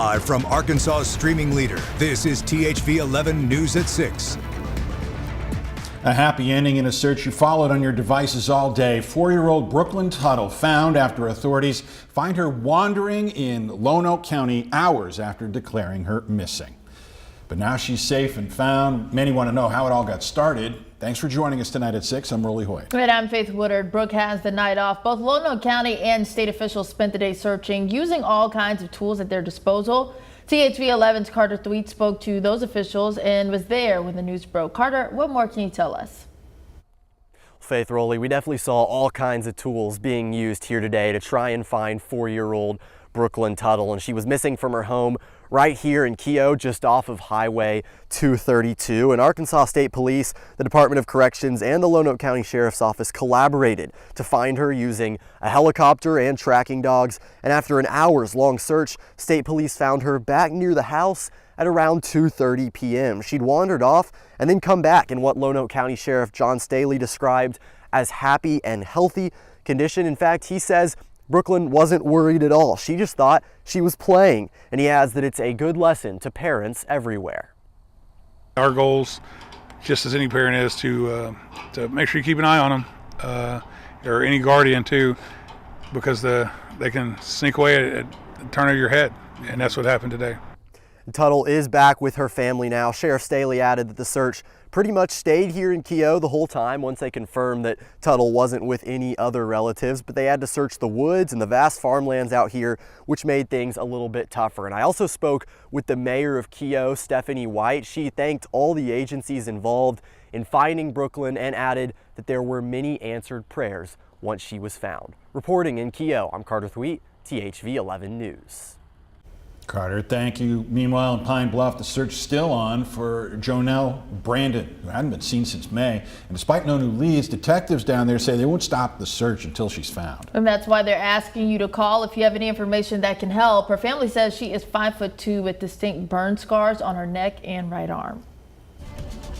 Live from Arkansas's streaming leader, this is THV 11 News at 6. A happy ending in a search you followed on your devices all day. 4-year-old Brooklyn Tuttle found after authorities find her wandering in Lonoke County hours after declaring her missing. But now she's safe and found. Many want to know how it all got started. Thanks for joining us tonight at 6. I'm Hoyt. And I'm Faith Woodard. Brooke has the night off. Both Lonoke County and state officials spent the day searching, using all kinds of tools at their disposal. THV 11's Carter Thweet spoke to those officials and was there when the news broke. Carter, what more can you tell us? Faith Rowley, we definitely saw all kinds of tools being used here today to try and find 4-year-old Brooklyn Tuttle, and she was missing from her home right here in Keogh, just off of Highway 232. And Arkansas State Police, the Department of Corrections, and the Lonoke County Sheriff's Office collaborated to find her using a helicopter and tracking dogs. And after an hours-long search, State Police found her back near the house at around 2:30 p.m. She'd wandered off and then come back in what Lonoke County Sheriff John Staley described as happy and healthy condition. In fact, he says Brooklyn wasn't worried at all. She just thought she was playing, and he adds that it's a good lesson to parents everywhere. Our goals, just as any parent is, to make sure you keep an eye on them, or any guardian too, because they can sneak away at the turn of your head, and that's what happened today. Tuttle is back with her family now. Sheriff Staley added that the search pretty much stayed here in Keogh the whole time once they confirmed that Tuttle wasn't with any other relatives, but they had to search the woods and the vast farmlands out here, which made things a little bit tougher. And I also spoke with the mayor of Keogh, Stephanie White. She thanked all the agencies involved in finding Brooklyn and added that there were many answered prayers once she was found. Reporting in Keogh, I'm Carter Thweet, THV 11 News. Carter, thank you. Meanwhile, in Pine Bluff, the search still on for Jonelle Brandon, who hadn't been seen since May. And despite no new leads, detectives down there say they won't stop the search until she's found. And that's why they're asking you to call if you have any information that can help. Her family says she is 5'2" with distinct burn scars on her neck and right arm.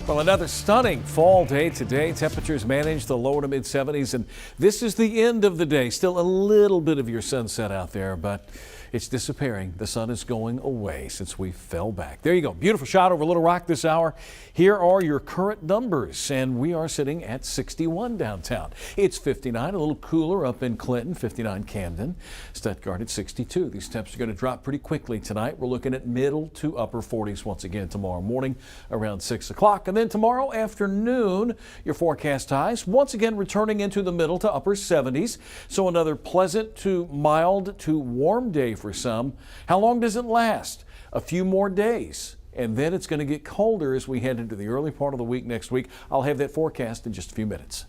Well, another stunning fall day today. Temperatures manage the lower to mid 70s, and this is the end of the day. Still a little bit of your sunset out there, but it's disappearing. The sun is going away since we fell back. There you go. Beautiful shot over Little Rock this hour. Here are your current numbers, and we are sitting at 61 downtown. It's 59, a little cooler up in Clinton, 59 Camden, Stuttgart at 62. These temps are going to drop pretty quickly tonight. We're looking at middle to upper 40s once again tomorrow morning around 6 o'clock. And then tomorrow afternoon, your forecast highs once again returning into the middle to upper 70s. So another pleasant to mild to warm day for some. How long does it last? A few more days, and then it's going to get colder as we head into the early part of the week next week. I'll have that forecast in just a few minutes.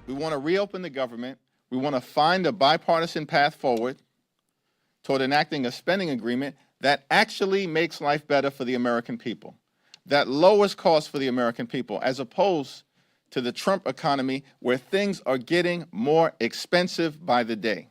We want to reopen the government. We want to find a bipartisan path forward toward enacting a spending agreement that actually makes life better for the American people, that lowers costs for the American people, as opposed to the Trump economy, where things are getting more expensive by the day.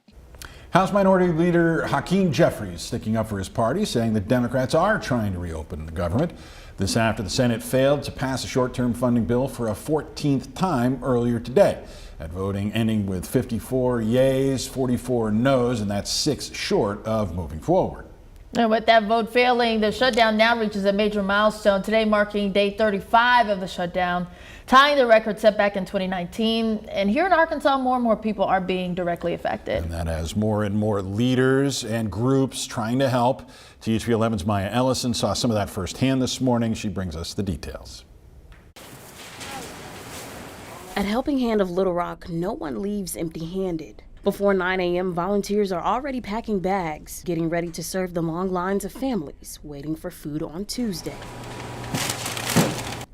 House Minority Leader Hakeem Jeffries sticking up for his party, saying the Democrats are trying to reopen the government. This after the Senate failed to pass a short-term funding bill for a 14th time earlier today. That voting ending with 54 yeas, 44 noes, and that's 6 short of moving forward. And with that vote failing, the shutdown now reaches a major milestone today, marking day 35 of the shutdown, tying the record set back in 2019. And here in Arkansas, more and more people are being directly affected. And that has more and more leaders and groups trying to help. THV 11's Maya Ellison saw some of that firsthand this morning. She brings us the details. At Helping Hand of Little Rock, no one leaves empty-handed. Before 9 a.m., volunteers are already packing bags, getting ready to serve the long lines of families waiting for food on Tuesday.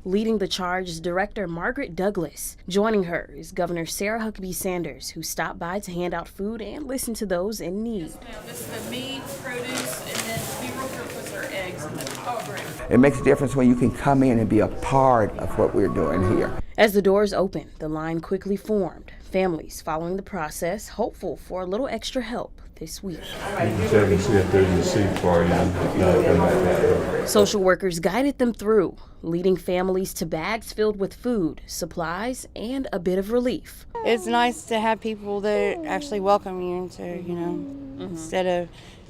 Leading the charge is Director Margaret Douglas. Joining her is Governor Sarah Huckabee Sanders, who stopped by to hand out food and listen to those in need. Yes, ma'am. This is the meat, produce, and then be real quick with our eggs and the It makes a difference when you can come in and be a part of what we're doing here. As the doors opened, the line quickly formed. Families following the process, hopeful for a little extra help this week. Check and see if there's a seat for you. Social workers guided them through, leading families to bags filled with food, supplies, and a bit of relief. It's nice to have people that actually welcome you into, instead of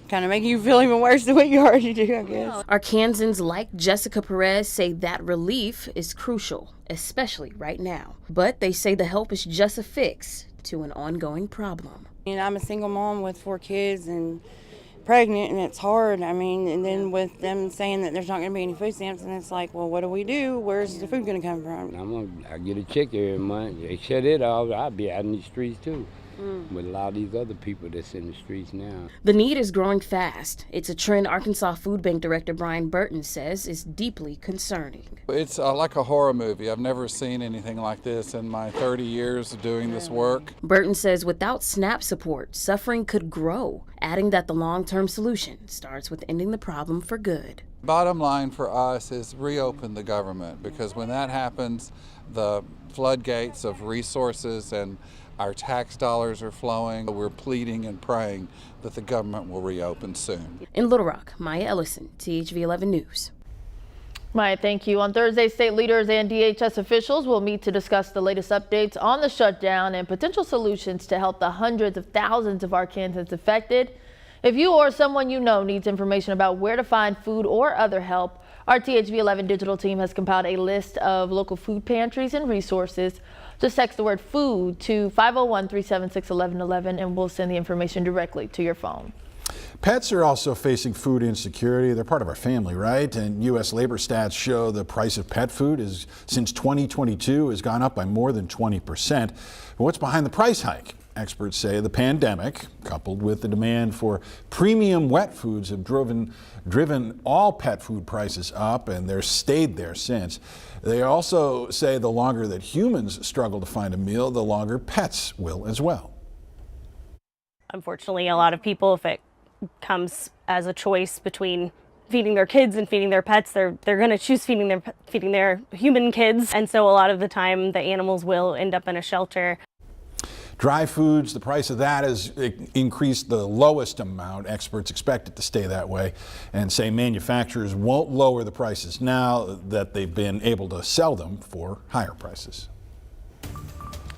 kind of making you feel even worse than what you already do, I guess. Arkansans like Jessica Perez say that relief is crucial, especially right now. But they say the help is just a fix to an ongoing problem. I'm a single mom with 4 kids and pregnant, and it's hard. And then with them saying that there's not going to be any food stamps, and it's like, well, what do we do? Where's the food going to come from? I get a check every month. They shut it off. I'll be out in the streets too. With a lot of these other people that's in the streets now. The need is growing fast. It's a trend Arkansas Food Bank Director Brian Burton says is deeply concerning. It's like a horror movie. I've never seen anything like this in my 30 years of doing this work. Burton says without SNAP support, suffering could grow, adding that the long-term solution starts with ending the problem for good. Bottom line for us is reopen the government, because when that happens, the floodgates of resources and our tax dollars are flowing. We're pleading and praying that the government will reopen soon. In Little Rock, Maya Ellison, THV 11 News. Maya, thank you. On Thursday, state leaders and DHS officials will meet to discuss the latest updates on the shutdown and potential solutions to help the hundreds of thousands of Arkansans affected. If you or someone you know needs information about where to find food or other help, our THV 11 digital team has compiled a list of local food pantries and resources. Just text the word food to 501-376-1111 and we'll send the information directly to your phone. Pets are also facing food insecurity. They're part of our family, right? And U.S. labor stats show the price of pet food since 2022 has gone up by more than 20%. What's behind the price hike? Experts say the pandemic, coupled with the demand for premium wet foods, have driven all pet food prices up, and they're stayed there since. They also say the longer that humans struggle to find a meal, the longer pets will as well. Unfortunately, a lot of people, if it comes as a choice between feeding their kids and feeding their pets, they're going to choose feeding their human kids. And so a lot of the time the animals will end up in a shelter. Dry foods, the price of that has increased the lowest amount. Experts expect it to stay that way and say manufacturers won't lower the prices now that they've been able to sell them for higher prices.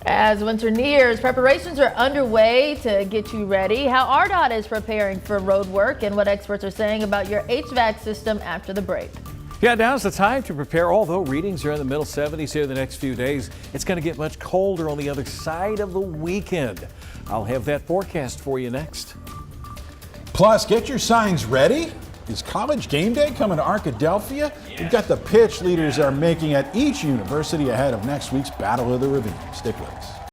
As winter nears, preparations are underway to get you ready. How RDOT is preparing for road work and what experts are saying about your HVAC system after the break. Yeah, now's the time to prepare. Although readings are in the middle 70s here the next few days, it's going to get much colder on the other side of the weekend. I'll have that forecast for you next. Plus, get your signs ready. Is college game day coming to Arkadelphia? We've got the pitch leaders are making at each university ahead of next week's Battle of the Ravine. Stick with us.